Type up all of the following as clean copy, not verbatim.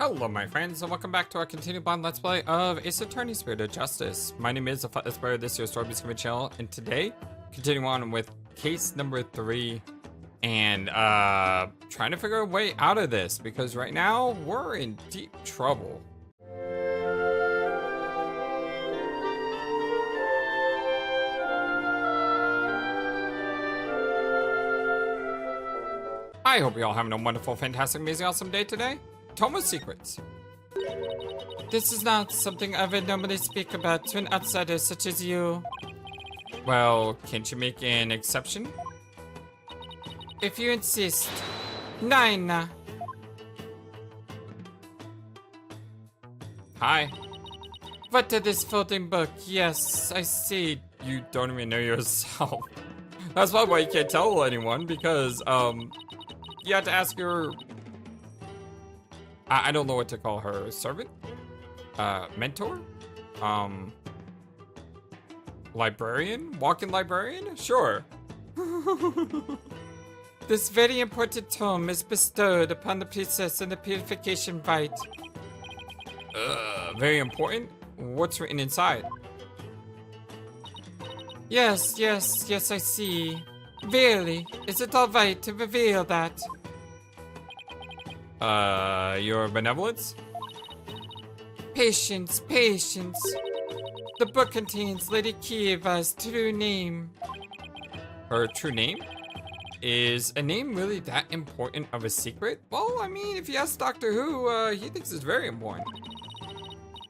Hello my friends, and welcome back to our continued Bond Let's Play of Ace Attorney Spirit of Justice. My name is FlightlessBird, this is your Storybeast Comedy channel, and today, continuing on with case number 3, and trying to figure a way out of this, because right now, we're in deep trouble. I hope you all having a wonderful, fantastic, amazing, awesome day today. Tomo's Secrets. This is not something I would normally speak about to an outsider such as you. Well, can't you make an exception? If you insist. Nine. Hi. What is this folding book? Yes, I see. You don't even know yourself. That's probably why you can't tell anyone, because, you have to ask your... I don't know what to call her. Servant? Mentor? Librarian? Walk-in librarian? Sure. This very important tome is bestowed upon the princess in the purification rite. Very important? What's written inside? Yes, I see. Really? Is it alright to reveal that? Your benevolence? Patience. The book contains Lady Kira's true name. Her true name? Is a name really that important of a secret? Well, I mean, if you ask Doctor Who, he thinks it's very important.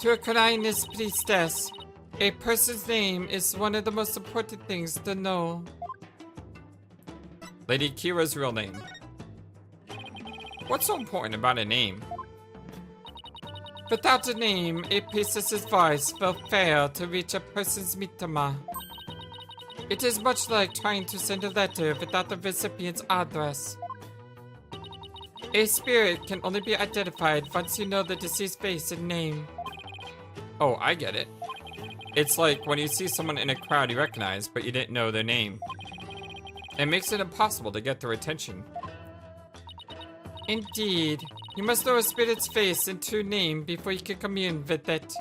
To a Khura'in priestess, a person's name is one of the most important things to know. Lady Kira's real name. What's so important about a name? Without a name, a priestess's voice will fail to reach a person's mitama. It is much like trying to send a letter without the recipient's address. A spirit can only be identified once you know the deceased face and name. Oh, I get it. It's like when you see someone in a crowd you recognize, but you didn't know their name. It makes it impossible to get their attention. Indeed. You must know a spirit's face and true name before you can commune with it.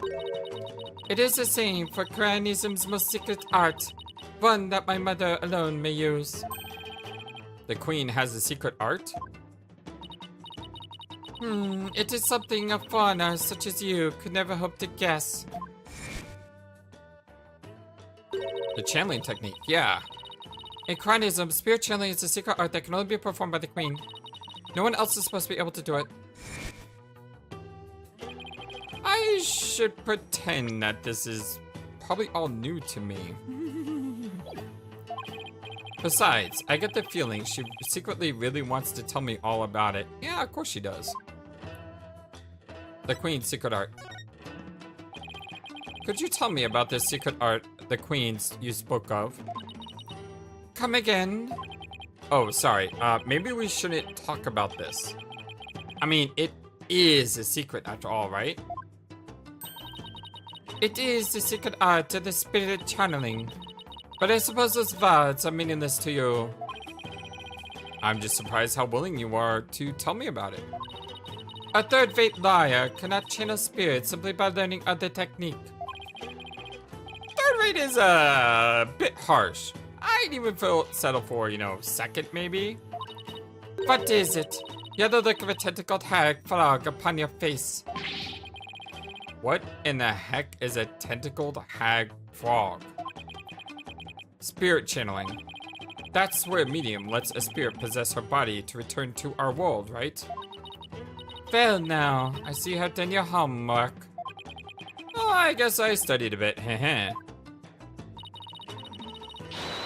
It is the same for Khura'in's most secret art, one that my mother alone may use. The queen has a secret art? It is something a foreigner such as you could never hope to guess. The channeling technique, yeah. In Khura'in, spirit channeling is a secret art that can only be performed by the queen. No one else is supposed to be able to do it. I should pretend that this is probably all new to me. Besides, I get the feeling she secretly really wants to tell me all about it. Yeah, of course she does. The Queen's secret art. Could you tell me about this secret art, the Queen's you spoke of? Come again? Oh, sorry. Maybe we shouldn't talk about this. I mean, it is a secret after all, right? It is the secret art of the spirit channeling. But I suppose those words are meaningless to you. I'm just surprised how willing you are to tell me about it. A third-rate liar cannot channel spirits simply by learning other technique. Third-rate is a bit harsh. I'd even settle for, second maybe. What is it? You have the look of a tentacled hag frog upon your face. What in the heck is a tentacled hag frog? Spirit channeling. That's where a medium lets a spirit possess her body to return to our world, right? Well now, I see you have done your homework. Oh, I guess I studied a bit, heh.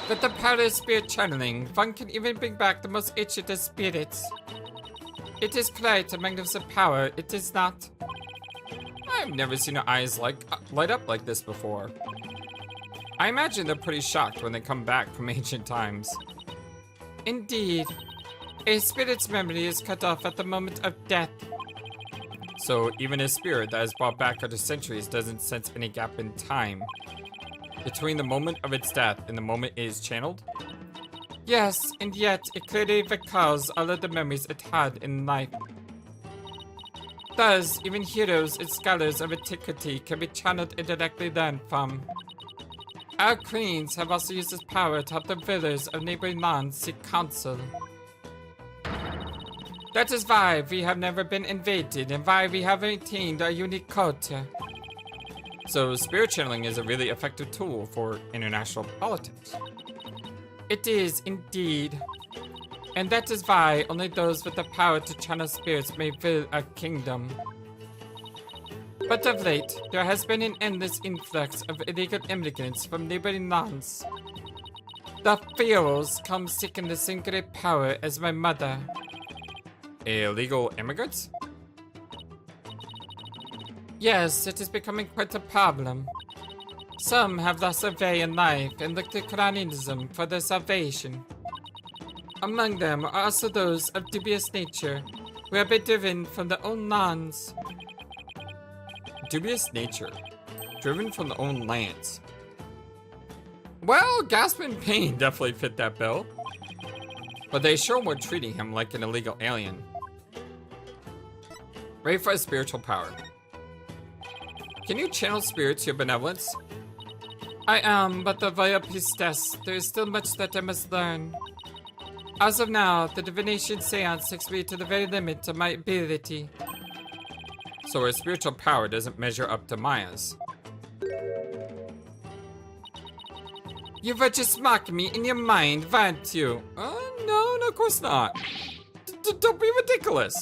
With the power of spirit channeling, one can even bring back the most ancient of spirits. It is quite a magnificent power, it is not. I've never seen her eyes light up like this before. I imagine they're pretty shocked when they come back from ancient times. Indeed. A spirit's memory is cut off at the moment of death. So even a spirit that is brought back after centuries doesn't sense any gap in time between the moment of its death and the moment it is channeled? Yes, and yet it clearly recalls all of the memories it had in life. Thus, even heroes and scholars of antiquity can be channeled and directly learned from. Our queens have also used this power to help the rulers of neighboring lands seek counsel. That is why we have never been invaded and why we have retained our unique culture. So spirit channeling is a really effective tool for international politics. It is indeed. And that is why only those with the power to channel spirits may rule our kingdom. But of late, there has been an endless influx of illegal immigrants from neighboring lands. The pharaohs come seeking the same great power as my mother. Illegal immigrants? Yes, it is becoming quite a problem. Some have lost their way in life and look to Khura'inism for their salvation. Among them are also those of dubious nature, who have been driven from their own lands. Dubious nature? Driven from their own lands? Well, Gasp in Pain definitely fit that bill. But they sure were treating him like an illegal alien. Ready for a spiritual power. Can you channel spirits, your benevolence? I am, but the Royal Priestess, there is still much that I must learn. As of now, the Divination Séance takes me to the very limit of my ability. So her spiritual power doesn't measure up to Maya's. You were just mocking me in your mind, weren't you? No, of course not. Don't be ridiculous.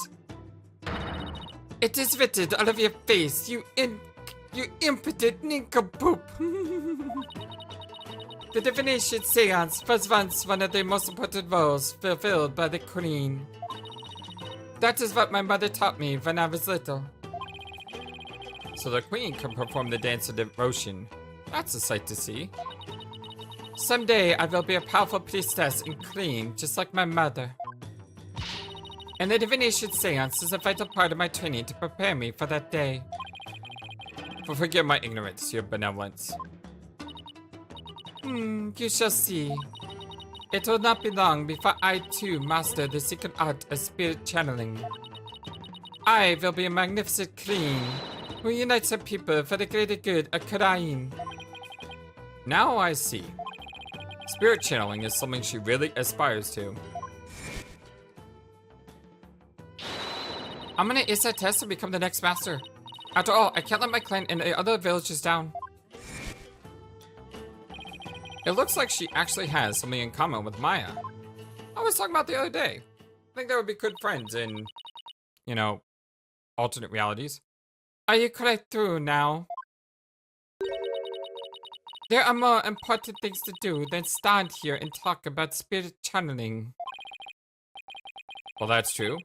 It is written all over your face, you impotent nincompoop. The Divination Séance was once one of the most important roles fulfilled by the Queen. That is what my mother taught me when I was little. So the Queen can perform the dance of devotion. That's a sight to see. Someday I will be a powerful priestess and queen, just like my mother. And the Divination Séance is a vital part of my training to prepare me for that day. Forgive my ignorance, your benevolence. You shall see. It will not be long before I too master the secret art of spirit channeling. I will be a magnificent queen who unites her people for the greater good of Khura'in. Now I see. Spirit channeling is something she really aspires to. I'm gonna ace that test and become the next master. After all, I can't let my clan and the other villages down. It looks like she actually has something in common with Maya. I was talking about the other day. I think they would be good friends in, you know, alternate realities. Are you quite through now? There are more important things to do than stand here and talk about spirit channeling. Well, that's true.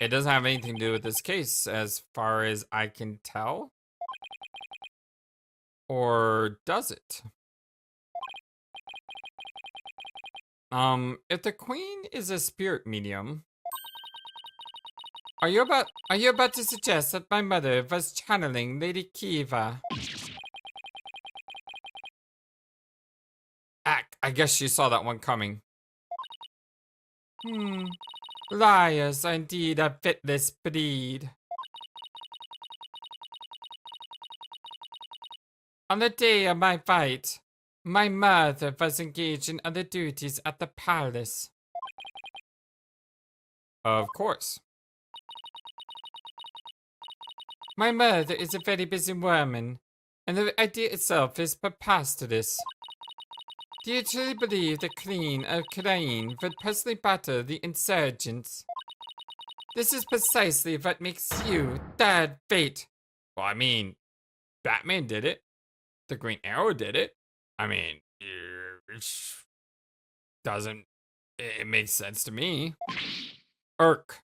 It doesn't have anything to do with this case, as far as I can tell. Or does it? If the Queen is a spirit medium, are you about to suggest that my mother was channeling Lady Kiva? I guess she saw that one coming. Liars are indeed a fitless breed. On the day of my fight, my mother was engaged in other duties at the palace. Of course. My mother is a very busy woman, and the idea itself is preposterous. Do you truly believe the Queen of Khura'in would personally battle the insurgents? This is precisely what makes you Third Fate. Well, I mean, Batman did it. The Green Arrow did it. I mean, it makes sense to me. Irk.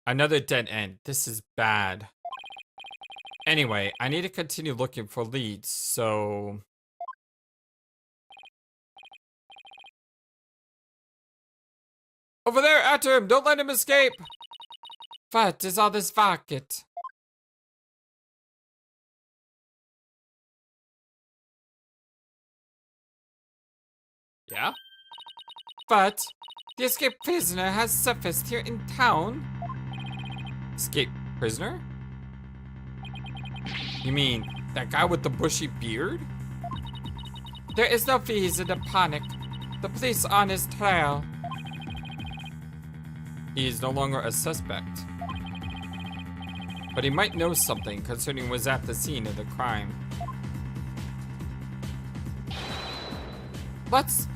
Another dead end. This is bad. Anyway, I need to continue looking for leads, so... Over there, after him! Don't let him escape! What is all this racket? Yeah? But the escaped prisoner has surfaced here in town. Escape prisoner? You mean that guy with the bushy beard? There is no fees in the panic. The police are on his trail. He is no longer a suspect. But he might know something concerning who was at the scene of the crime. Let's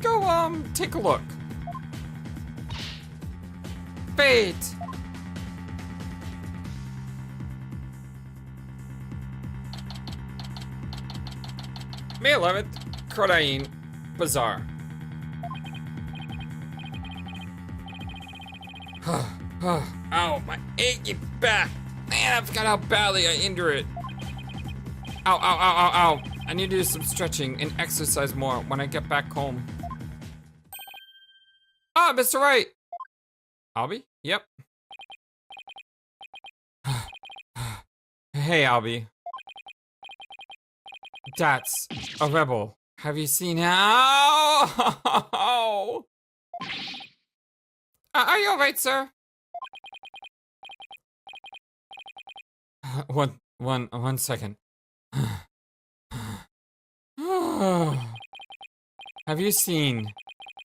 go, take a look. Fate! May 11th, Khura'in, Bazaar. Ow, my achy back. Man, I forgot how badly I injured it. Ow, ow, ow, ow, ow. I need to do some stretching and exercise more when I get back home. Ah, Mr. Wright. Albie? Yep. Hey, Albie. Datz, a rebel. Have you seen how? Are you alright, sir? One second. Have you seen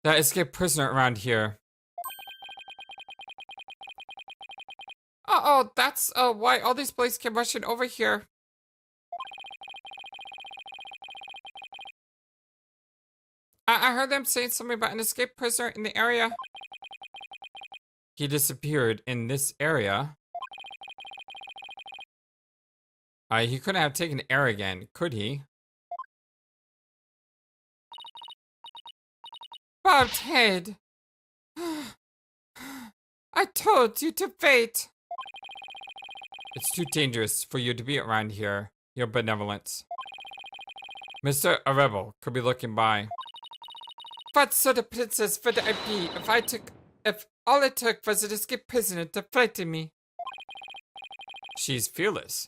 that escaped prisoner around here? Oh, that's why all these police came rushing over here. I heard them saying something about an escaped prisoner in the area. He disappeared in this area. He couldn't have taken air again, could he? Barbed head. I told you to wait. It's too dangerous for you to be around here, your benevolence. Mr. A rebel could be looking by. What sort of princess would I be if all it took was an escaped prisoner to frighten me? She's fearless.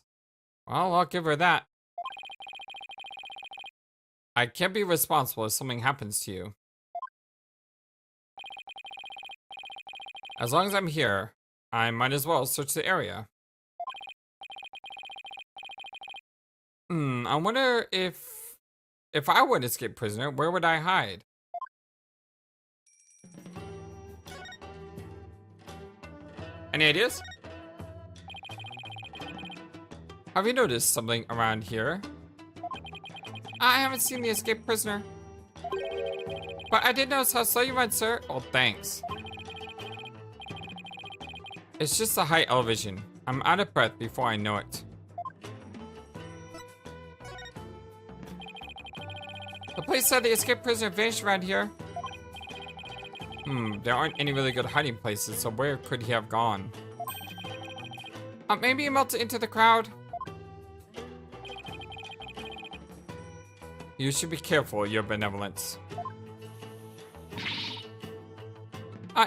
Well, I'll give her that. I can't be responsible if something happens to you. As long as I'm here, I might as well search the area. I wonder if I were an escaped prisoner, where would I hide? Any ideas? Have you noticed something around here? I haven't seen the escaped prisoner. But I did notice how slow you went, sir. Oh, thanks. It's just the high elevation. I'm out of breath before I know it. The police said the escaped prisoner vanished around here. There aren't any really good hiding places, so where could he have gone? Maybe he melted into the crowd. You should be careful, your benevolence.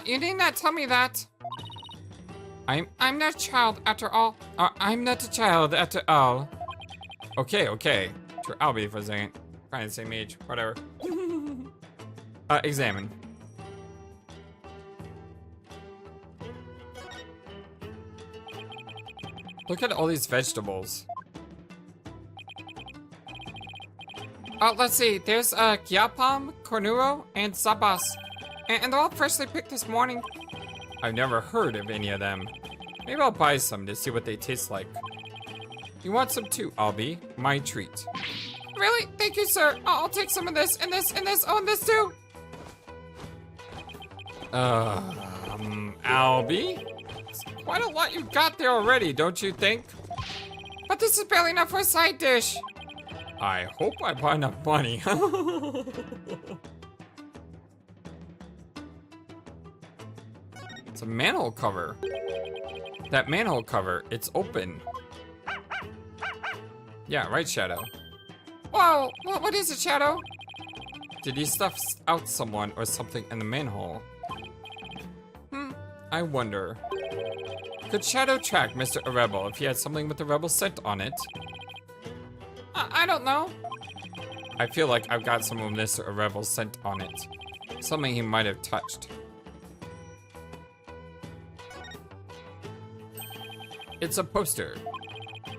You need not tell me that. I'm not a child after all. I'm not a child after all. Okay. Sure, I'll be for a second. Probably the same age, whatever. Examine. Look at all these vegetables. Let's see. There's gyapam, cornuro, and sabas. And they're all freshly picked this morning. I've never heard of any of them. Maybe I'll buy some to see what they taste like. You want some too, Albie? My treat. Really? Thank you, sir. I'll take some of this, and this, and this. Oh, and this too. Albie? It's quite a lot you've got there already, don't you think? But this is barely enough for a side dish. I hope I bought enough money. It's a manhole cover. That manhole cover, it's open. Yeah, right, Shadow. Whoa, what is it, Shadow? Did he stuff out someone or something in the manhole? I wonder. Could Shadow track Mr. Rebel if he had something with the Rebel scent on it? I don't know. I feel like I've got some of Mr. Rebel's scent on it. Something he might have touched. It's a poster.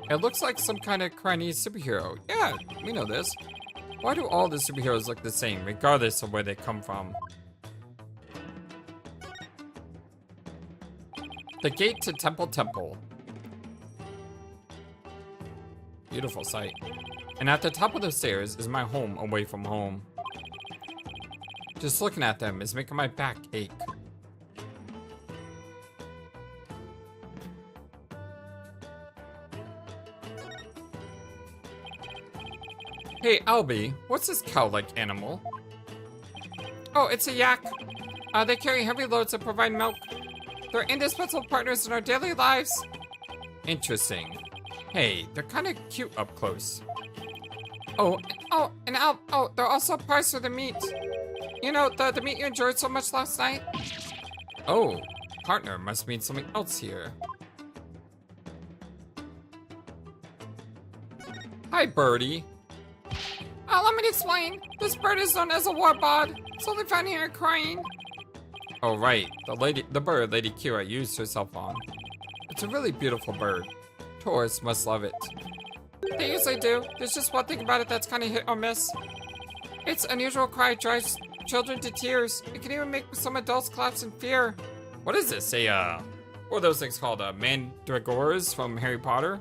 It looks like some kind of Chinese superhero. Yeah, we know this. Why do all the superheroes look the same, regardless of where they come from? The gate to Temple. Beautiful sight. And at the top of the stairs is my home away from home. Just looking at them is making my back ache. Hey, Albie, what's this cow-like animal? Oh, it's a yak. They carry heavy loads and provide milk. They're indispensable partners in our daily lives. Interesting. Hey, they're kind of cute up close. Oh, they're also parts for the meat. You know, the meat you enjoyed so much last night? Oh, partner must mean something else here. Hi, birdie. Let me explain. This bird is known as a warbod. It's only found here in Khura'in. Oh, right. The bird Lady Kira used herself on. It's a really beautiful bird. Tourists must love it. They usually do. There's just one thing about it that's kind of hit or miss. Its unusual cry drives children to tears. It can even make some adults collapse in fear. What is this? What are those things called? Mandragores from Harry Potter?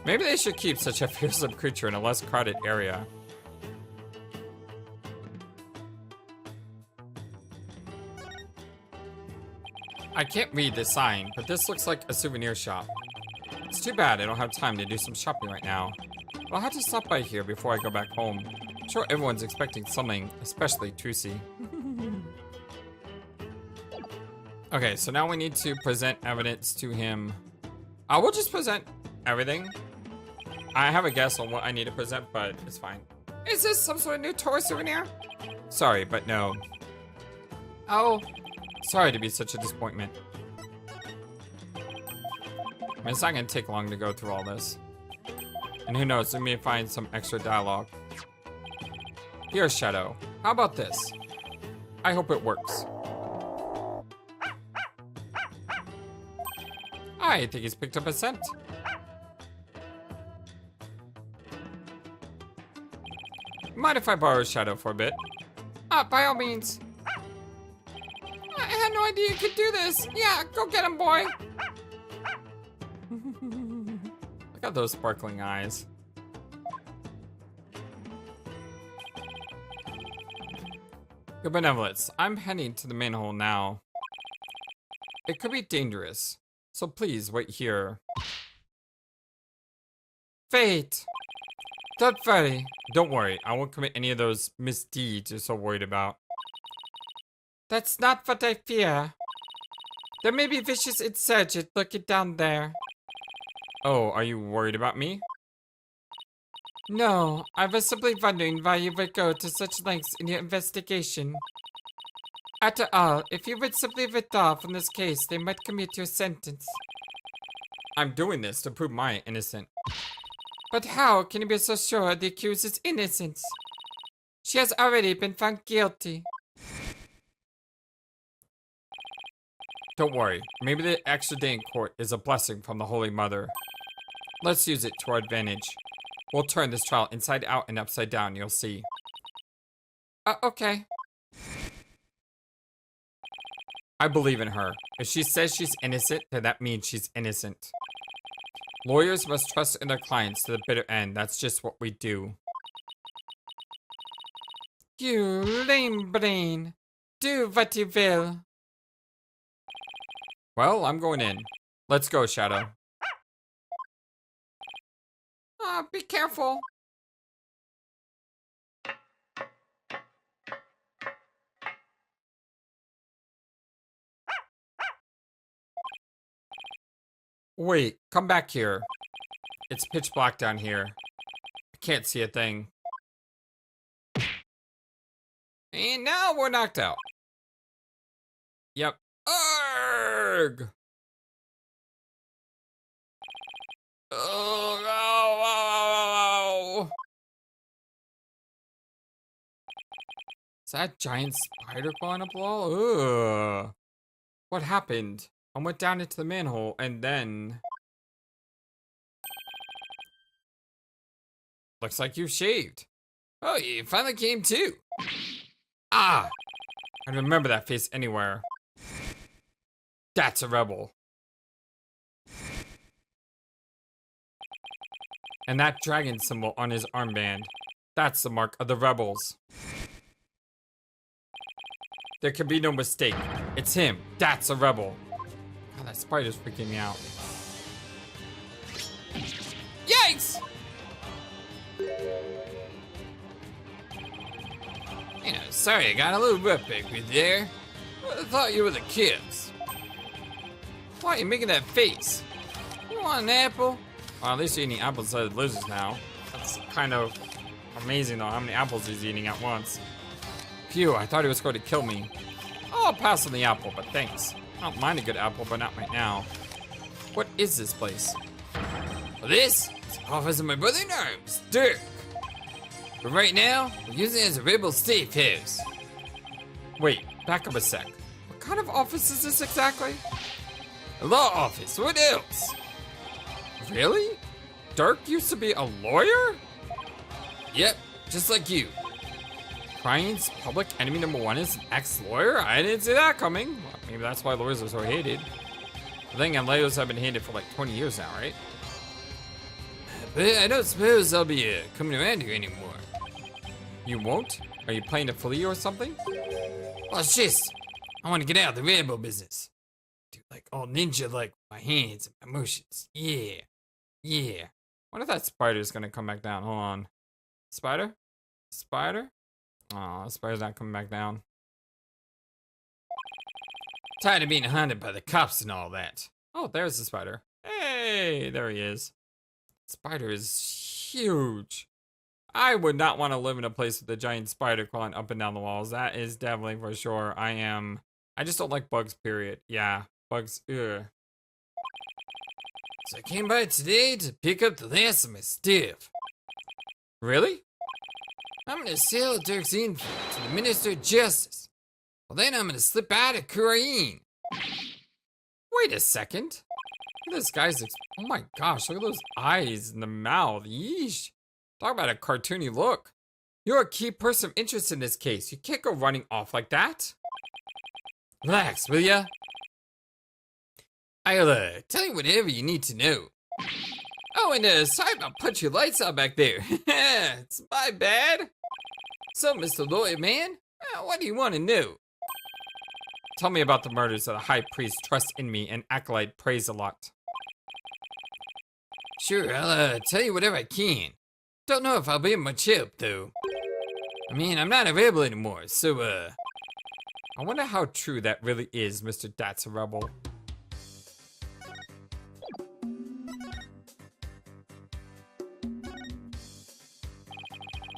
Maybe they should keep such a fearsome creature in a less crowded area. I can't read this sign, but this looks like a souvenir shop. It's too bad I don't have time to do some shopping right now. I'll have to stop by here before I go back home. I'm sure everyone's expecting something, especially Tusi. Okay, so now we need to present evidence to him. I will just present everything. I have a guess on what I need to present, but it's fine. Is this some sort of new tourist souvenir? Sorry, but no. Oh, sorry to be such a disappointment. I mean, it's not gonna take long to go through all this. And who knows, we may find some extra dialogue. Here, Shadow. How about this? I hope it works. I think he's picked up a scent. Mind if I borrow Shadow for a bit? By all means. I had no idea you could do this. Yeah, go get him, boy. Look at those sparkling eyes. Your benevolence, I'm heading to the manhole now. It could be dangerous, so please wait here. Fate! Don't worry. Don't worry, I won't commit any of those misdeeds you're so worried about. That's not what I fear. There may be vicious insurgents lurking down there. Oh, are you worried about me? No, I was simply wondering why you would go to such lengths in your investigation. After all, if you would simply withdraw from this case, they might commute your sentence. I'm doing this to prove my innocence. But how can you be so sure the accused's innocence? She has already been found guilty. Don't worry, maybe the extra day in court is a blessing from the Holy Mother. Let's use it to our advantage. We'll turn this trial inside out and upside down, you'll see. Okay. I believe in her. If she says she's innocent, then that means she's innocent. Lawyers must trust in their clients to the bitter end. That's just what we do. You lame brain. Do what you will. Well, I'm going in. Let's go, Shadow. Be careful. Wait, come back here. It's pitch black down here. I can't see a thing. And now we're knocked out. Yep. Arrgh! Oh, no. Is that a giant spider crawling up the wall? Ugh. What happened? I went down into the manhole and then... Looks like you've shaved. Oh, you finally came too. Ah! I remember that face anywhere. That's a rebel. And that dragon symbol on his armband. That's the mark of the rebels. There can be no mistake. It's him. That's a rebel. God, that spider's freaking me out. Yikes! You know, sorry, I got a little rough back with there. I thought you were the kids. Why are you making that face? You want an apple? Well, at least you're eating apples instead of lizards now. That's kind of amazing though, how many apples he's eating at once. Phew, I thought he was going to kill me. Oh, I'll pass on the apple, but thanks. I don't mind a good apple, but not right now. What is this place? Well, this is the office of my brother in arms, Dhurke. But right now, we're using it as a rebel safe house. Wait, back up a sec. What kind of office is this exactly? A law office, what else? Really? Dhurke used to be a lawyer? Yep, just like you. Khura'in's public enemy #1 is an ex-lawyer? I didn't see that coming. Well, maybe that's why lawyers are so hated. I think lawyers have been hated for like 20 years now, right? But I don't suppose I'll be coming around here anymore. You won't? Are you planning to flee or something? Well, it's just, I want to get out of the rebel business. Do like all ninja like my hands and my motions. Yeah. Yeah. What if that spider's gonna come back down? Hold on. Spider? Spider? Aw, the spider's not coming back down. Tired of being hunted by the cops and all that. Oh, there's the spider. Hey, there he is. Spider is huge. I would not want to live in a place with a giant spider crawling up and down the walls. That is definitely for sure. I just don't like bugs, period. Yeah, bugs, ugh. So I came by today to pick up the last of my stuff. Really? I'm gonna sail Dhurke's info to the Minister of Justice. Well, then I'm gonna slip out of Khura'in. Wait a second. Look at this guy's, oh my gosh, look at those eyes and the mouth. Yeesh. Talk about a cartoony look. You're a key person of interest in this case. You can't go running off like that. Relax, will ya? I'll tell you whatever you need to know. Oh, and sorry about punching your lights out back there. It's my bad. So, Mr. Lawyer Man, what do you want to know? Tell me about the murders that the High Priest trusts in me and Acolyte praise a lot. Sure, I'll tell you whatever I can. Don't know if I'll be much help, though. I mean, I'm not a rebel anymore, so, I wonder how true that really is, Mr. Datz a rebel.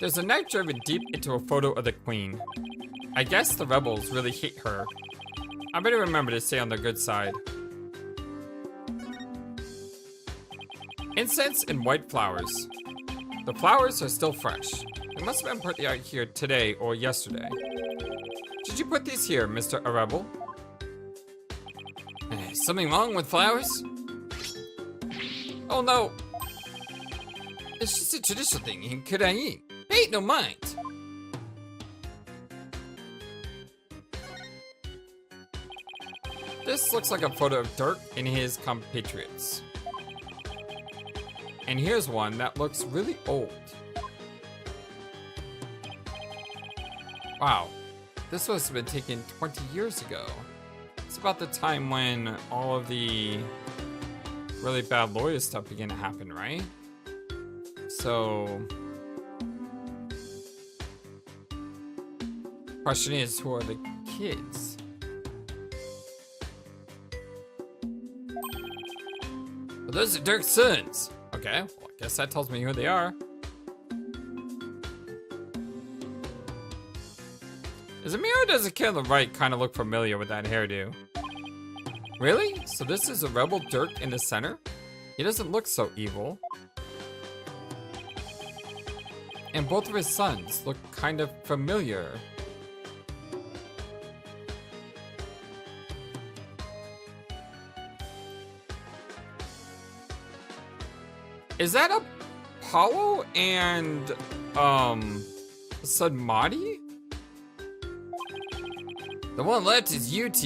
There's a knife driven deep into a photo of the queen. I guess the rebels really hate her. I better remember to stay on the good side. Incense and white flowers. The flowers are still fresh. They must have been put out here today or yesterday. Did you put these here, Mr. Rebel? Something wrong with flowers? Oh no. It's just a traditional thing in Khura'in. Pay no mind. This looks like a photo of Dhurke and his compatriots. And here's one that looks really old. Wow, this must have been taken 20 years ago. It's about the time when all of the really bad lawyer stuff began to happen, right? So, question is, who are the kids? Well, those are Dhurke's sons. Okay, well, I guess that tells me who they are. Does Amir or does the kid on the right kind of look familiar with that hairdo? Really? So this is a rebel Dhurke in the center? He doesn't look so evil. And both of his sons look kind of familiar. Is that Apollo and, Sahdmadhi? The one left is UT.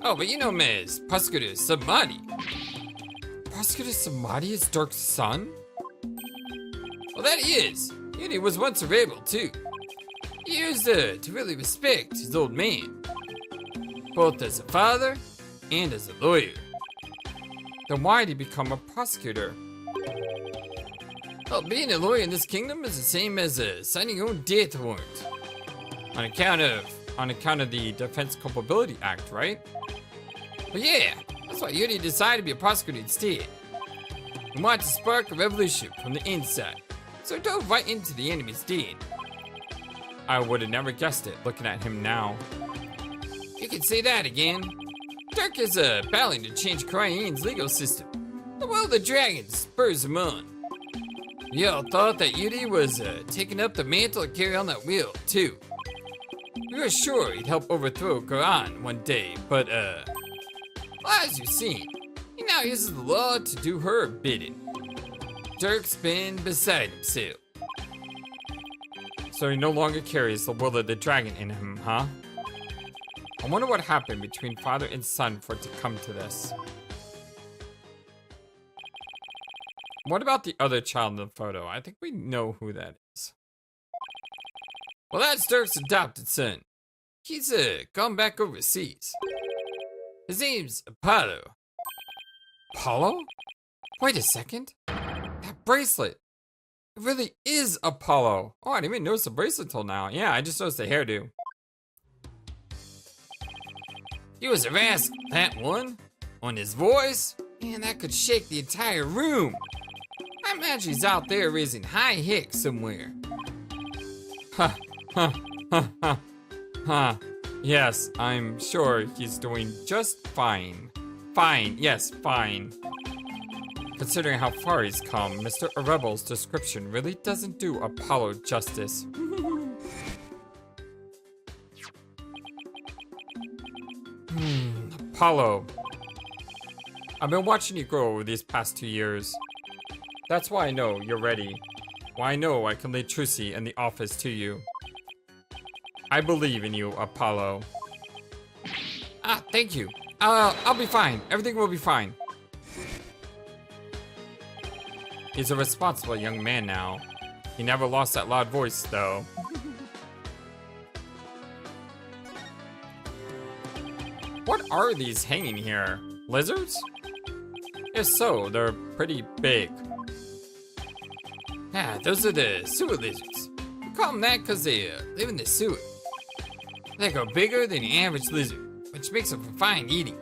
Oh, but you know Ms. Dhurke Sahdmadhi. Dhurke Sahdmadhi is Dhurke's son? Well, that he is. Yeti was once a rebel, too. He used to really respect his old man, both as a father and as a lawyer. Then why did he become a prosecutor? Well, being a lawyer in this kingdom is the same as signing your own death warrant. On account of the Defense Culpability Act, right? But yeah, that's why Yuri decided to be a prosecutor instead. He wanted to spark a revolution from the inside, so he dove right into the enemy's den. I would have never guessed it, looking at him now. You can say that again. Dhurke is battling to change Khura'in's legal system. The will of the dragons spurs him on. We all thought that Yuri was taking up the mantle to carry on that will, too. We were sure he'd help overthrow Khura'in one day, but well, as you've seen, he now uses the law to do her bidding. Dhurke's been beside himself. So he no longer carries the will of the dragon in him, huh? I wonder what happened between father and son for it to come to this. What about the other child in the photo? I think we know who that is. Well, that's Dhurke's adopted son. He's gone back overseas. His name's Apollo. Apollo? Wait a second. That bracelet. It really is Apollo. Oh, I didn't even notice the bracelet till now. Yeah, I just noticed the hairdo. He was a rascal, that one. On his voice, man, that could shake the entire room. I imagine he's out there raising high hick somewhere. Ha, ha, ha, ha, ha. Yes, I'm sure he's doing just fine. Fine, yes, fine. Considering how far he's come, Mr. Rebel's description really doesn't do Apollo justice. Apollo. I've been watching you grow over these past 2 years. That's why I know you're ready. Why I know I can lead Trucy and the office to you. I believe in you, Apollo. Ah, thank you. I'll be fine. Everything will be fine. He's a responsible young man now. He never lost that loud voice, though. What are these hanging here? Lizards? If so, they're pretty big. Yeah, those are the sewer lizards. We call them that because they live in the sewer. They go bigger than the average lizard, which makes them for fine eating.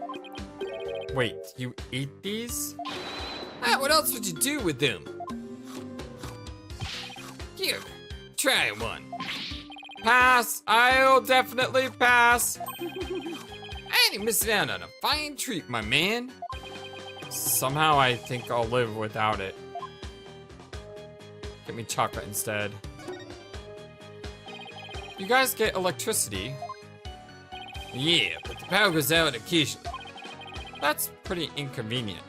Wait, you eat these? Ah, what else would you do with them? Here, try one. Pass. I'll definitely pass. I ain't missing out on a fine treat, my man. Somehow I think I'll live without it. Get me chocolate instead. You guys get electricity. Yeah, but the power goes out occasionally. That's pretty inconvenient.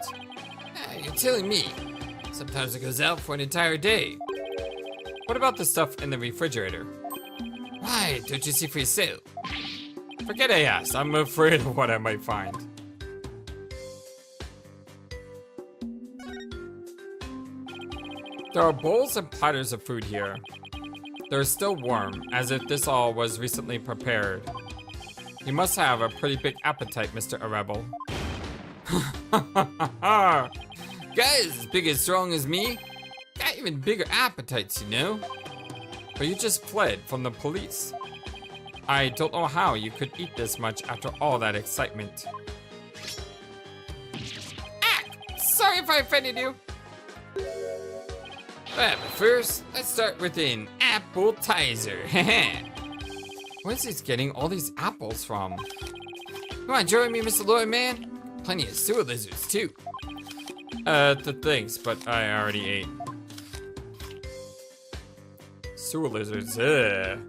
You're telling me. Sometimes it goes out for an entire day. What about the stuff in the refrigerator? Why, don't you see for yourself? Forget I asked. I'm afraid of what I might find. There are bowls and platters of food here. They're still warm, as if this all was recently prepared. You must have a pretty big appetite, Mr. Rebel. Guys as big and strong as me got even bigger appetites, you know? But you just fled from the police. I don't know how you could eat this much after all that excitement. Ah! Sorry if I offended you. But first, let's start with an appetizer. Where's he getting all these apples from? You wanna join me, Mr. Lawyer Man? Plenty of sewer lizards, too. Thanks, but I already ate. Sewer lizards, ugh.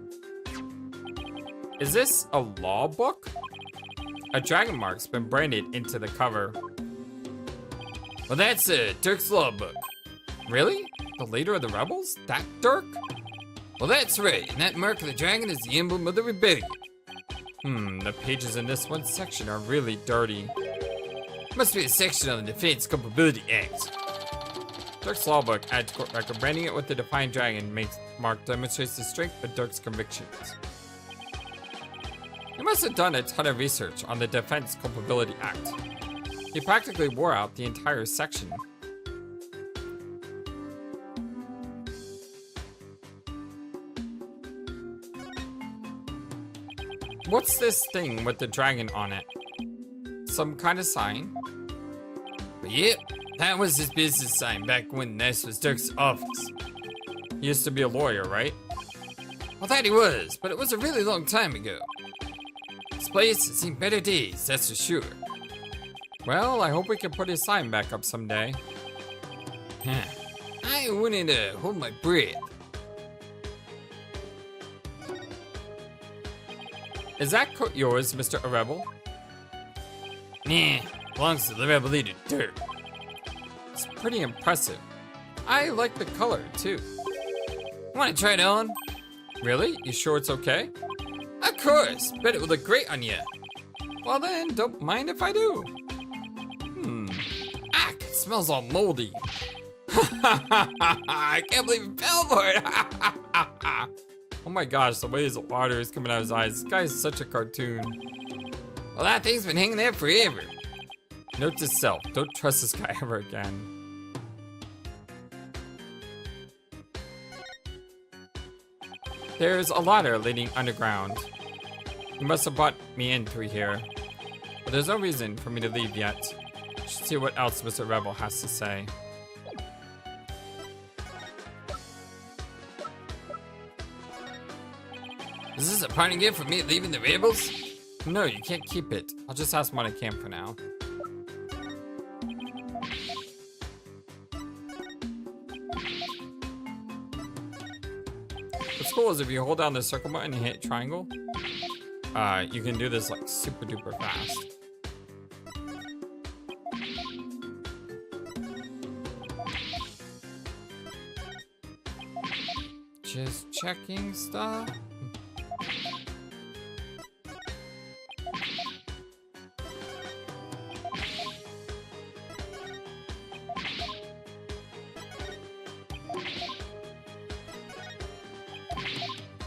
Is this a law book? A dragon mark's been branded into the cover. Well, that's Dhurke's law book. Really? The leader of the rebels? That Dhurke? Well, that's right, and that mark of the dragon is the emblem of the rebellion. The pages in this one section are really dirty. Must be a section on the Defense Culpability Act. Dhurke's law book adds to court record, branding it with the Defiant Dragon mark demonstrates the strength of Dhurke's convictions. He must have done a ton of research on the Defense Culpability Act. He practically wore out the entire section. What's this thing with the dragon on it? Some kind of sign? Yep, that was his business sign back when this was Dhurke's office. He used to be a lawyer, right? Well, that he was, but it was a really long time ago. This place has seen better days, that's for sure. Well, I hope we can put his sign back up someday. I wouldn't hold my breath. Is that coat yours, Mr. Rebel? Nah, belongs to the rebel leader, Dhurke. It's pretty impressive. I like the color, too. Want to try it on? Really? You sure it's okay? Of course, bet it would look great on you. Well then, don't mind if I do. It smells all moldy. I can't believe it fell for it. Oh my gosh, the way his water is coming out of his eyes. This guy is such a cartoon. Well, that thing's been hanging there forever. Note to self, don't trust this guy ever again. There's a ladder leading underground. He must have brought me in through here. But there's no reason for me to leave yet. Should see what else Mr. Rebel has to say. Is this a parting gift for me leaving the rebels? No, you can't keep it. I'll just ask him when I can for now. What's cool is if you hold down the circle button and hit triangle, you can do this like super duper fast. Just checking stuff.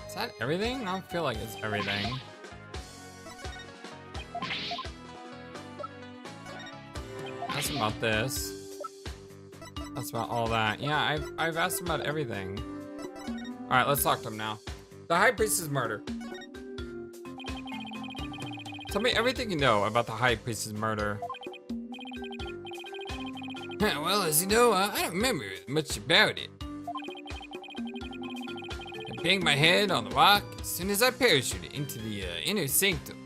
Is that everything? I don't feel like it's everything. Ask him about this. That's about all that. Yeah, I've asked him about everything. Alright, let's talk to him now. The High Priestess murder. Tell me everything you know about the High Priestess murder. Well, as you know, I don't remember much about it. I banged my head on the rock as soon as I parachuted into the inner sanctum.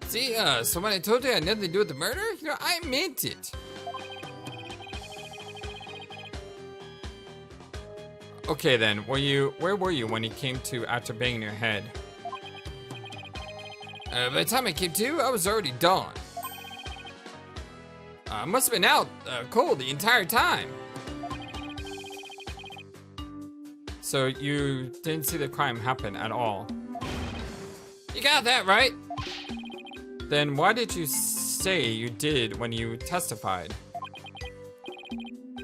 See, so when I told you I had nothing to do with the murder, you know, I meant it. Okay then, where were you when you came to after banging your head? By the time I came to, I was already dawn. I must have been out cold the entire time. So you didn't see the crime happen at all? You got that right. Then why did you say you did when you testified?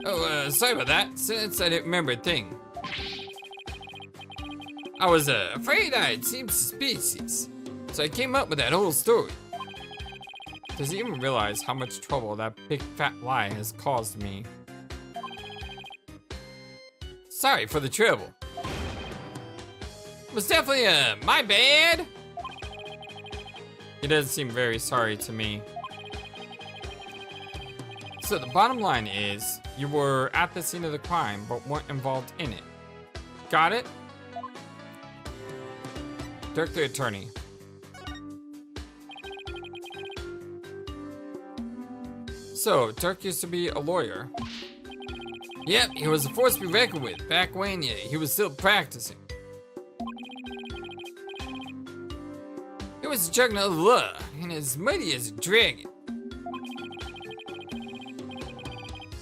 Oh, sorry about that, since I didn't remember a thing. I was afraid I'd seemed suspicious, so I came up with that whole story. Does he even realize how much trouble that big fat lie has caused me? Sorry for the trouble. It was definitely my bad. He doesn't seem very sorry to me. So the bottom line is, you were at the scene of the crime, but weren't involved in it. Got it? Dhurke the attorney. So, Dhurke used to be a lawyer. Yep, he was a force to be reckoned with back when he was still practicing. He was a juggernaut of the law, and as mighty as a dragon.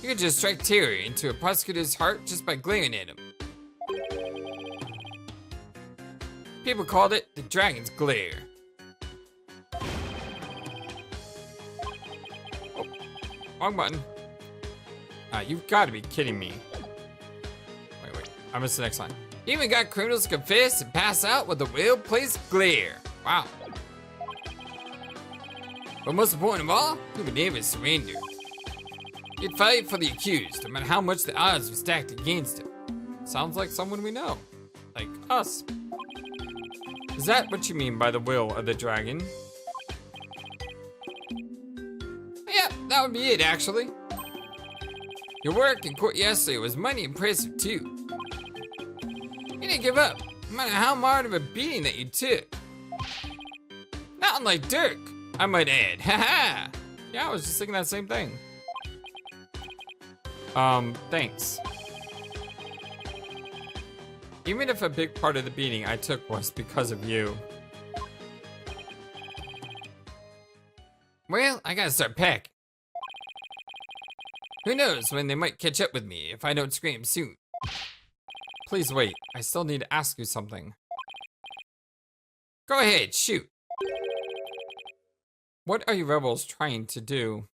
You could just strike terror into a prosecutor's heart just by glaring at him. People called it the Dragon's Glare. Oh, wrong button. You've got to be kidding me. Wait, I missed the next line. Even got criminals to confess and pass out with the well-placed glare. Wow. But most important of all, he would never surrender. He'd fight for the accused, no matter how much the odds were stacked against him. Sounds like someone we know. Like us. Is that what you mean by the will of the dragon? Yeah, that would be it, actually. Your work in court yesterday was mighty impressive, too. You didn't give up, no matter how hard of a beating that you took. Not unlike Dhurke, I might add. Haha! Yeah, I was just thinking that same thing. Thanks. Even if a big part of the beating I took was because of you. Well, I gotta start packing. Who knows when they might catch up with me if I don't scream soon. Please wait, I still need to ask you something. Go ahead, shoot. What are you rebels trying to do?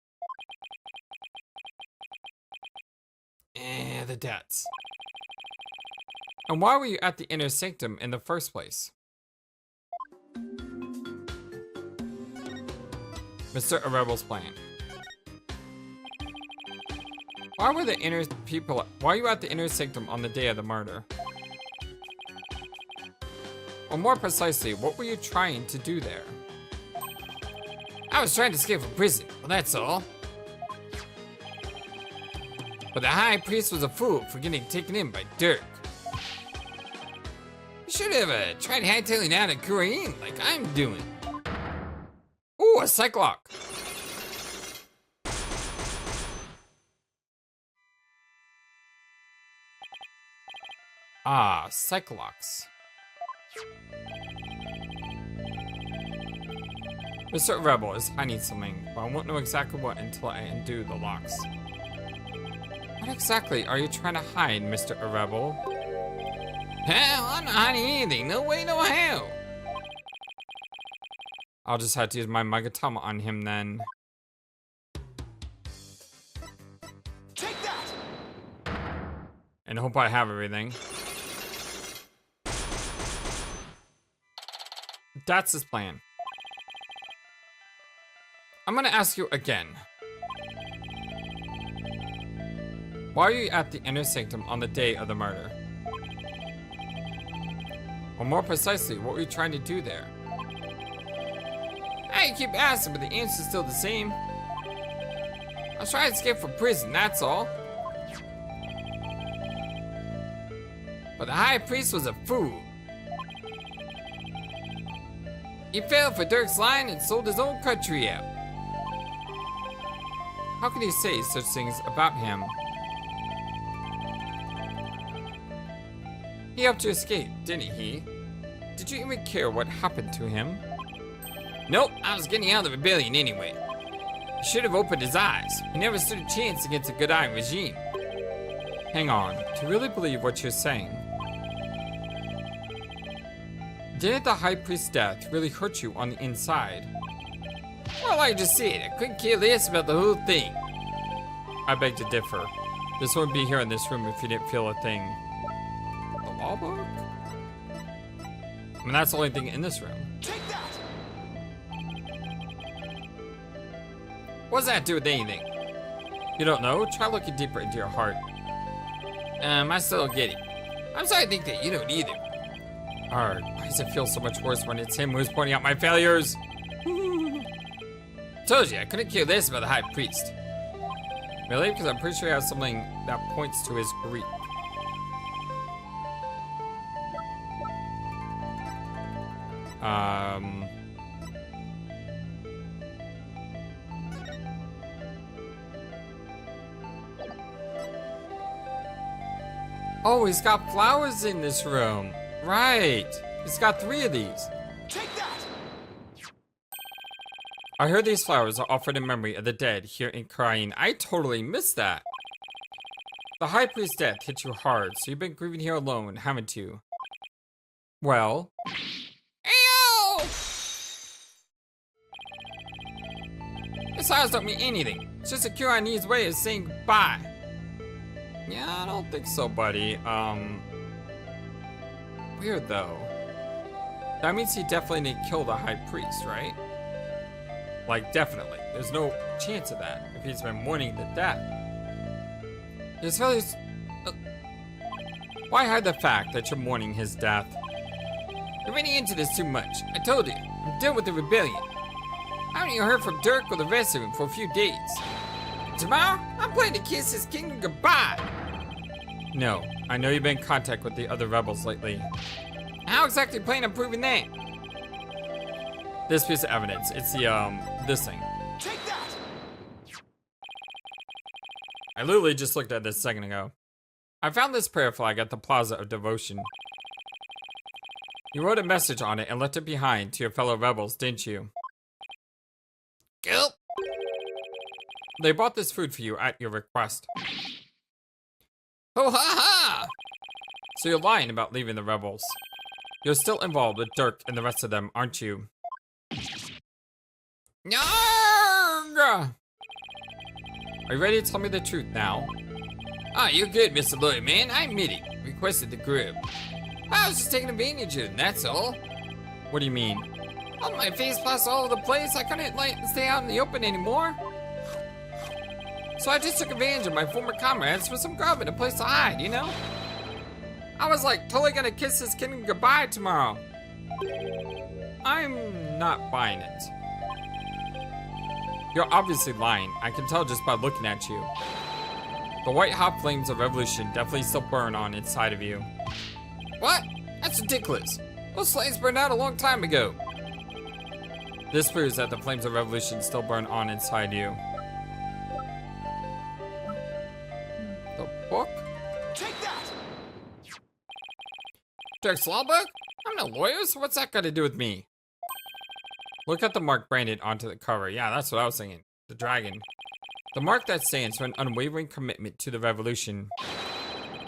The Datz. And why were you at the inner sanctum in the first place? Mr. Rebel's plan. Why were you at the inner sanctum on the day of the murder? Or more precisely, what were you trying to do there? I was trying to escape from prison, well that's all. But the high priest was a fool for getting taken in by Dhurke. You should have tried hightailing out at Khura'in like I'm doing. Ooh, a Psyche Lock. Ah, Psyche Locks. Mr. Rebel is hiding something, but I won't know exactly what until I undo the locks. What exactly are you trying to hide, Mr. Rebel? Hell, I'm not hiding anything. No way, no how. I'll just have to use my Magatama on him then. Take that! And hope I have everything. That's his plan. I'm gonna ask you again. Why are you at the inner sanctum on the day of the murder? Or more precisely, what were you trying to do there? I keep asking, but the answer's still the same. I was trying to escape from prison, that's all. But the high priest was a fool. He fell for Dhurke's line and sold his own country out. How can you say such things about him? He helped you escape, didn't he? Did you even care what happened to him? Nope, I was getting out of the rebellion anyway. He should have opened his eyes. He never stood a chance against a Khura'in regime. Hang on, do you really believe what you're saying? Didn't the High Priest's death really hurt you on the inside? Well, like I just said, I couldn't care less about the whole thing. I beg to differ. This wouldn't be here in this room if you didn't feel a thing. The law book? I mean, that's the only thing in this room. Take that! What's that do with anything? You don't know? Try looking deeper into your heart. I still don't get it. I'm sorry to think that you don't either. Arg, why does it feel so much worse when it's him who's pointing out my failures? Told you, I couldn't care less about the High Priest. Really? Because I'm pretty sure he has something that points to his Greek. Oh, he's got flowers in this room. Right. He's got 3 of these. Take that! I heard these flowers are offered in memory of the dead here in Khura'in. I totally missed that. The High Priest's death hit you hard, so you've been grieving here alone, haven't you? Well... Ew! His eyes don't mean anything. It's just a Khura'in's way of saying goodbye. Yeah, I don't think so, buddy. Weird though. That means he definitely didn't kill the High Priest, right? Like, definitely. There's no chance of that if he's been mourning the death. It's really... Why hide the fact that you're mourning his death? You're reading into this too much. I told you, I'm done with the rebellion. I haven't even heard from Dhurke or the rest of them for a few days. Tomorrow, I'm planning to kiss his kingdom goodbye. No, I know you've been in contact with the other rebels lately. How exactly plan on proving that? This piece of evidence, it's the, this thing. Take that! I literally just looked at this a second ago. I found this prayer flag at the Plaza of Devotion. You wrote a message on it and left it behind to your fellow rebels, didn't you? Gulp. They bought this food for you at your request. Oh ha ha! So you're lying about leaving the rebels. You're still involved with Dhurke and the rest of them, aren't you? Yarg! Are you ready to tell me the truth now? Ah, you're good, Mr. Lawyer Man. I admit it. Requested the grub. I was just taking advantage of it, that's all. What do you mean? All my face plastered all over the place. I couldn't stay out in the open anymore. So I just took advantage of my former comrades for some grub and a place to hide, you know? I was like totally gonna kiss his kingdom goodbye tomorrow. I'm not buying it. You're obviously lying. I can tell just by looking at you. The white hot flames of revolution definitely still burn on inside of you. What? That's ridiculous. Those flames burned out a long time ago. This proves that the flames of revolution still burn on inside you. The book? Take that! Dhurke's law book? I'm no lawyer, so what's that got to do with me? Look at the mark branded onto the cover. Yeah, that's what I was thinking. The dragon. The mark that stands for an unwavering commitment to the revolution.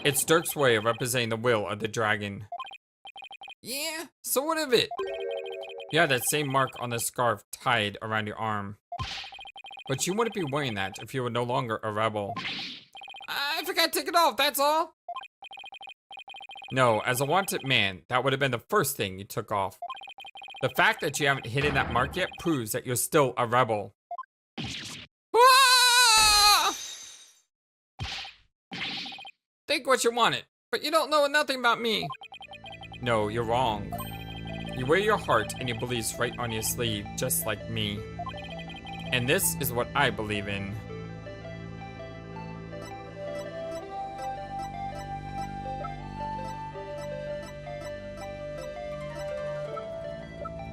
It's Dhurke's way of representing the will of the dragon. Yeah, so what of it? You have that same mark on the scarf tied around your arm. But you wouldn't be wearing that if you were no longer a rebel. I forgot to take it off, that's all. No, as a wanted man, that would have been the first thing you took off. The fact that you haven't hidden that mark yet proves that you're still a rebel. Ah! Think what you wanted, but you don't know nothing about me. No, you're wrong. You wear your heart and your beliefs right on your sleeve, just like me. And this is what I believe in.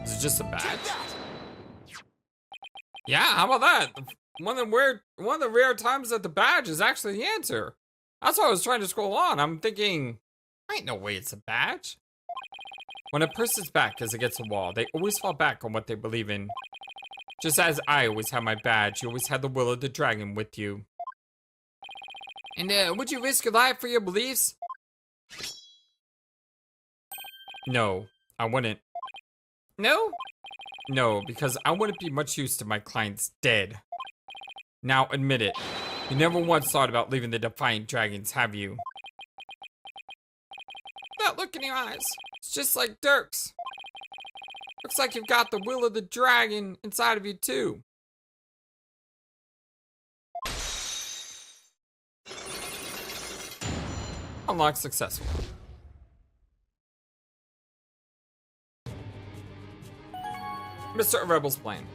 Is it just a badge? Yeah, how about that? One of the rare times that the badge is actually the answer. That's why I was trying to scroll on. I'm thinking, ain't no way it's a badge. When a person's back is against a wall, they always fall back on what they believe in. Just as I always had my badge, you always had the will of the dragon with you. And would you risk your life for your beliefs? No, I wouldn't. No? No, because I wouldn't be much use to my clients dead. Now admit it. You never once thought about leaving the Defiant Dragons, have you? That look in your eyes. It's just like Dhurke's. Looks like you've got the will of the dragon inside of you too. Unlock successful. Mr. Rebel's plan.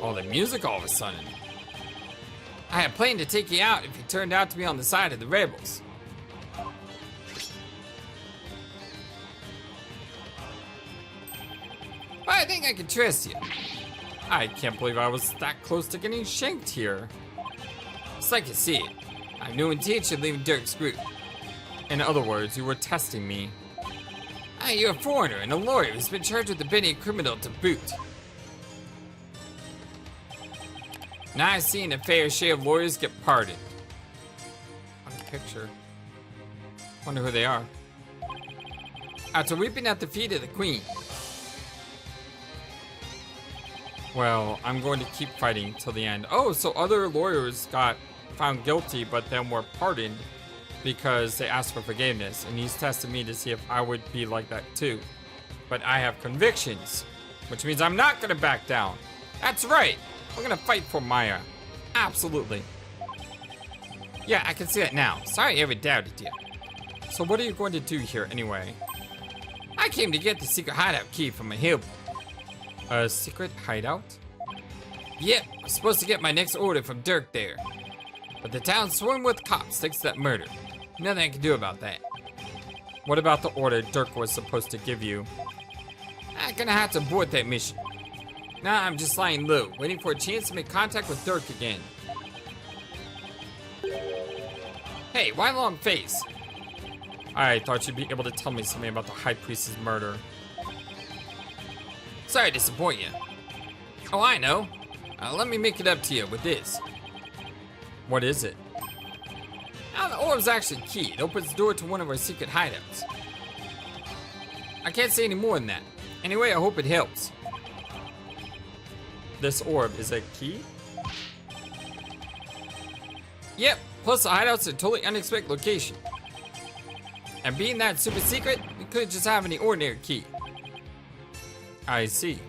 Oh, the music all of a sudden. I had planned to take you out if you turned out to be on the side of the rebels. But I think I can trust you. I can't believe I was that close to getting shanked here. It's like you see it. I have no intention of leaving Dhurke's group. In other words, you were testing me. You're a foreigner and a lawyer who's been charged with being a criminal to boot. Now I've seen a fair share of lawyers get pardoned. picture. Wonder who they are. After weeping at the feet of the queen. Well, I'm going to keep fighting till the end. Oh, so other lawyers got found guilty, but then were pardoned because they asked for forgiveness. And he's testing me to see if I would be like that too. But I have convictions, which means I'm not going to back down. That's right. We're going to fight for Maya. Absolutely. Yeah, I can see that now. Sorry I ever doubted you. So what are you going to do here anyway? I came to get the secret hideout key from a hill. A secret hideout? Yep, I'm supposed to get my next order from Dhurke there. But the town's swarmed with cops thanks to that murder. Nothing I can do about that. What about the order Dhurke was supposed to give you? I'm gonna have to abort that mission. Now I'm just lying low, waiting for a chance to make contact with Dhurke again. Hey, why long face? I thought you'd be able to tell me something about the High Priest's murder. Sorry to disappoint you. Oh, I know. Let me make it up to you with this. What is it? Now, the orb's actually key. It opens the door to one of our secret hideouts. I can't say any more than that. Anyway, I hope it helps. This orb is a key? Yep, plus the hideout's a totally unexpected location. And being that super secret, we couldn't just have any ordinary key. I see.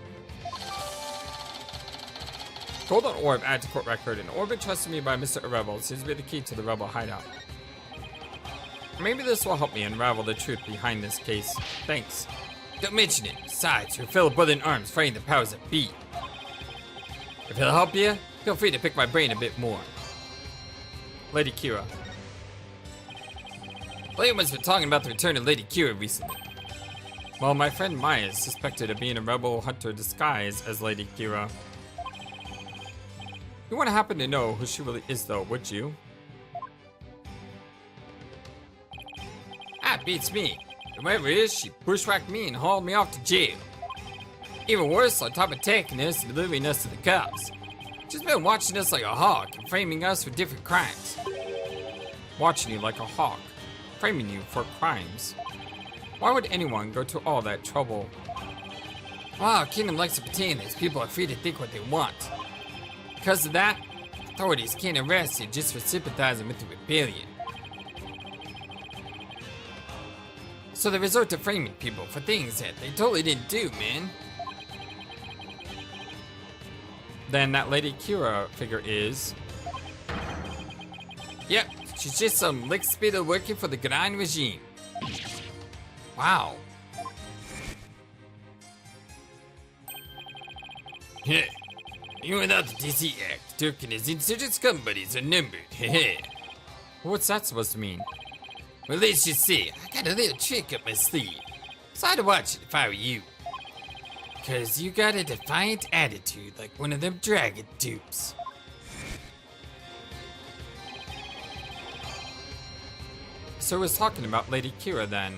Golden orb add to court record. An orb entrusted me by Mr. Rebel seems to be the key to the rebel hideout. Maybe this will help me unravel the truth behind this case. Thanks. Don't mention it. Besides, your fellow brother in arms fighting the powers that be. If it'll help you, feel free to pick my brain a bit more. Lady Kira. Everyone's been talking about the return of Lady Kira recently. Well, my friend Maya is suspected of being a rebel hunter disguised as Lady Kira. You wouldn't happen to know who she really is though, would you? That beats me. Whoever it is, she bushwhacked me and hauled me off to jail. Even worse, on top of taking us and delivering us to the cops. She's been watching us like a hawk and framing us for different crimes. Watching you like a hawk, framing you for crimes. Why would anyone go to all that trouble? Well, our kingdom likes to pretend that people are free to think what they want. Because of that, authorities can't arrest you just for sympathizing with the rebellion. So they resort to framing people for things that they totally didn't do, man. Then that Lady Kira figure is... Yep, she's just some lick spitter working for the Khura'in regime. Wow. Yeah. Even without the DC Act, Dhurke and his insurgent scum buddies are numbered. What's that supposed to mean? Well, let's just say, I got a little trick up my sleeve. So I'd watch it if I were you. Cause you got a defiant attitude like one of them dragon dupes. So I was talking about Lady Kira then.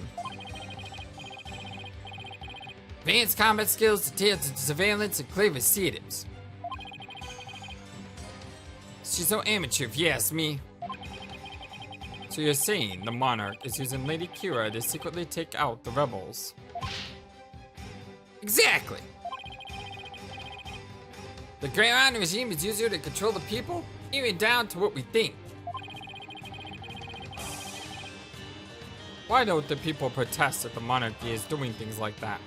Advanced combat skills, detailed surveillance, and clever sedatives. She's so amateur if you ask me. So you're saying the monarch is using Lady Kira to secretly take out the rebels? Exactly. The Khura'in regime is using her to control the people, even down to what we think. Why don't the people protest if the monarchy is doing things like that?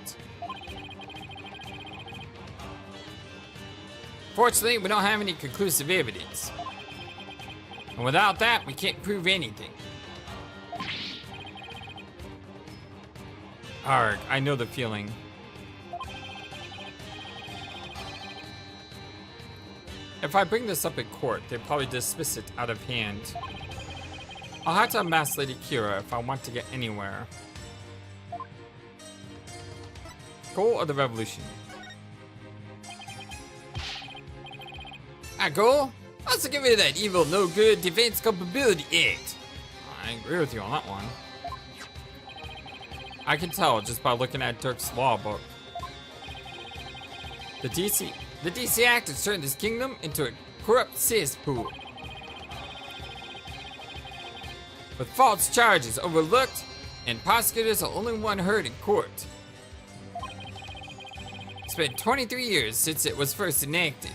Fortunately, we don't have any conclusive evidence. And without that, we can't prove anything. Arg, I know the feeling. If I bring this up in court, they'd probably dismiss it out of hand. I'll have to unmask Lady Kira if I want to get anywhere. Goal of the revolution. Our goal? Let's get rid of that evil, no good Defense Culpability Act. I agree with you on that one. I can tell just by looking at Dhurke's law book. The DC Act has turned this kingdom into a corrupt cesspool. with false charges overlooked and prosecutors the only one heard in court. It's been 23 years since it was first enacted.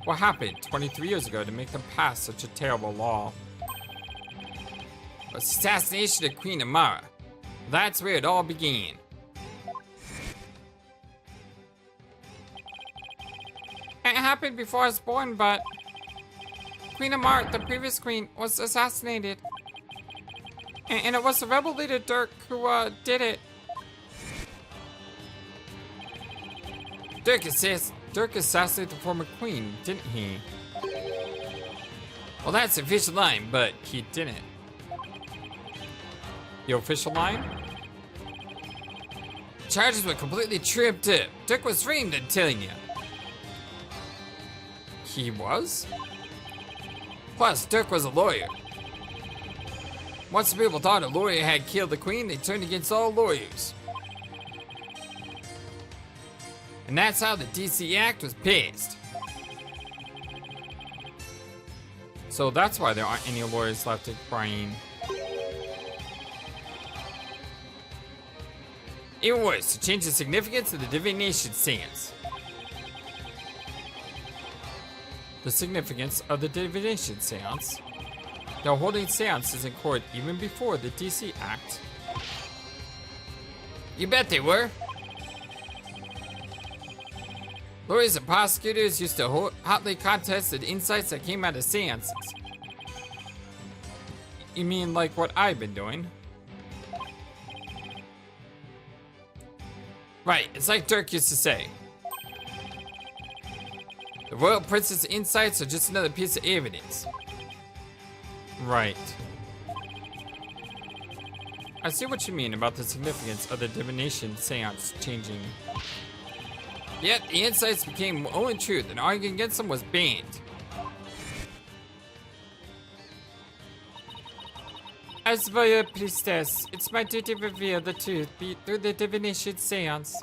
What happened 23 years ago to make them pass such a terrible law? The assassination of Queen Amara. That's where it all began. It happened before I was born, but Queen Amara, the previous queen, was assassinated. And it was the rebel leader Dhurke who did it. Dhurke assassinated the former queen, didn't he? Well, that's the official line, but He didn't. The official line? charges were completely tripped up. Dhurke was framed, I'm telling you. He was? Plus, Dhurke was a lawyer. Once the people thought a lawyer had killed the queen, they turned against all lawyers. And that's how the DC Act was passed. So that's why there aren't any lawyers left in Khura'in. Even worse, to change the significance of the Divination Séance. The significance of the Divination Séance. They're holding seances in court even before the DC Act. You bet they were. Lawyers and prosecutors used to hotly contest the insights that came out of seances. You mean like what I've been doing? Right, it's like Dhurke used to say. The royal princess insights are just another piece of evidence. Right. I see what you mean about the significance of the Divination Séance changing. Yet, the insights became only truth and arguing against them was banned. As Royal Priestess, it's my duty to reveal the truth through the Divination Séance.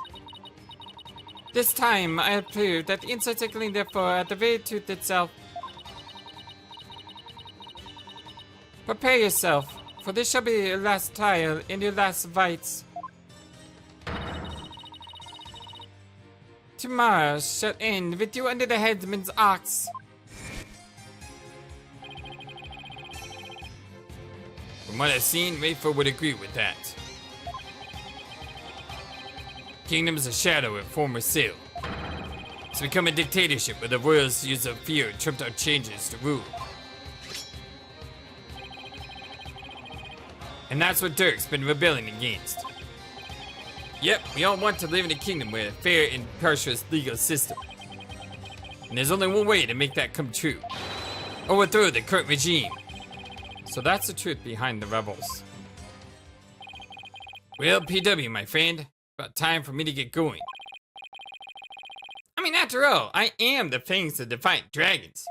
This time, I have proved that the insights I gleaned therefore are the very truth itself. Prepare yourself, for this shall be your last trial and your last rites. Tomorrow shall end with you under the headsman's ox. From what I've seen, Mayfair would agree with that. Kingdom is a shadow of former seal. It's become a dictatorship where the royals use of fear and trumped out changes to rule. And that's what Dhurke's been rebelling against. Yep, we all want to live in a kingdom with a fair and impartial legal system. And there's only one way to make that come true. Overthrow the current regime. So that's the truth behind the rebels. Well, PW, my friend, about time for me to get going. I mean, after all, I am the fangs of Defiant Dragons.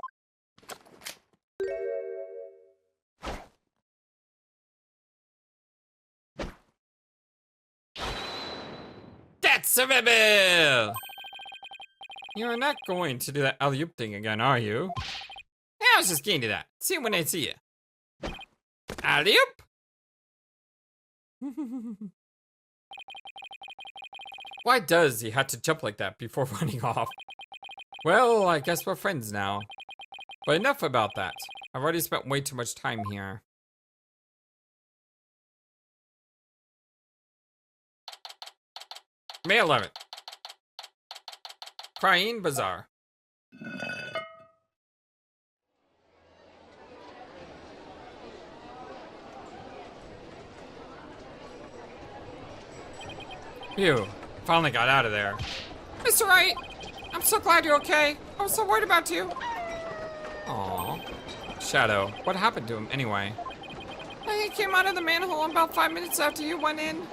That's a rebel! You're not going to do that alley-oop thing again, are you? Yeah, I was just getting to that. See you when I see you. Alley-oop! Why does he have to jump like that before running off? Well, I guess we're friends now. But enough about that. I've already spent way too much time here. May 11th. Khura'in Bazaar. Phew. Finally got out of there. Mr. Wright! I'm so glad you're okay. I was so worried about you. Aww. Shadow. What happened to him anyway? He came out of the manhole about 5 minutes after you went in.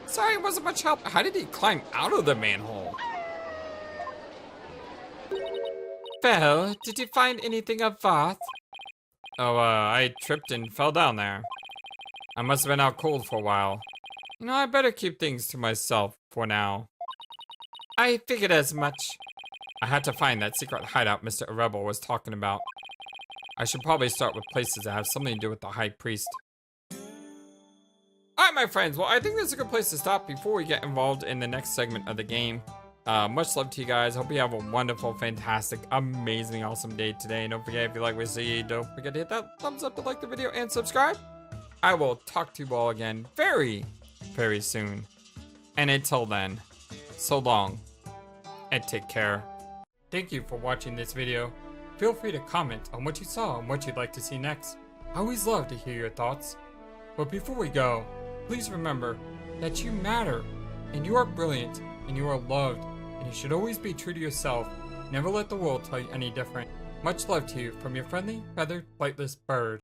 Sorry, it wasn't much help. How did he climb out of the manhole? Well, did you find anything of worth? Oh, I tripped and fell down there. I must have been out cold for a while. You know, I better keep things to myself for now. I figured as much. I had to find that secret hideout Mr. Rebel was talking about. I should probably start with places that have something to do with the High Priest. Alright, my friends, well, I think this is a good place to stop before we get involved in the next segment of the game. Much love to you guys. Hope you have a wonderful, fantastic, amazing, awesome day today. And don't forget, if you like what you see, don't forget to hit that thumbs up to like the video and subscribe. I will talk to you all again very, very soon. And until then, so long, and take care. Thank you for watching this video. Feel free to comment on what you saw and what you'd like to see next. I always love to hear your thoughts. But before we go, please remember that you matter, and you are brilliant, and you are loved, and you should always be true to yourself. Never let the world tell you any different. Much love to you from your friendly, feathered, flightless bird.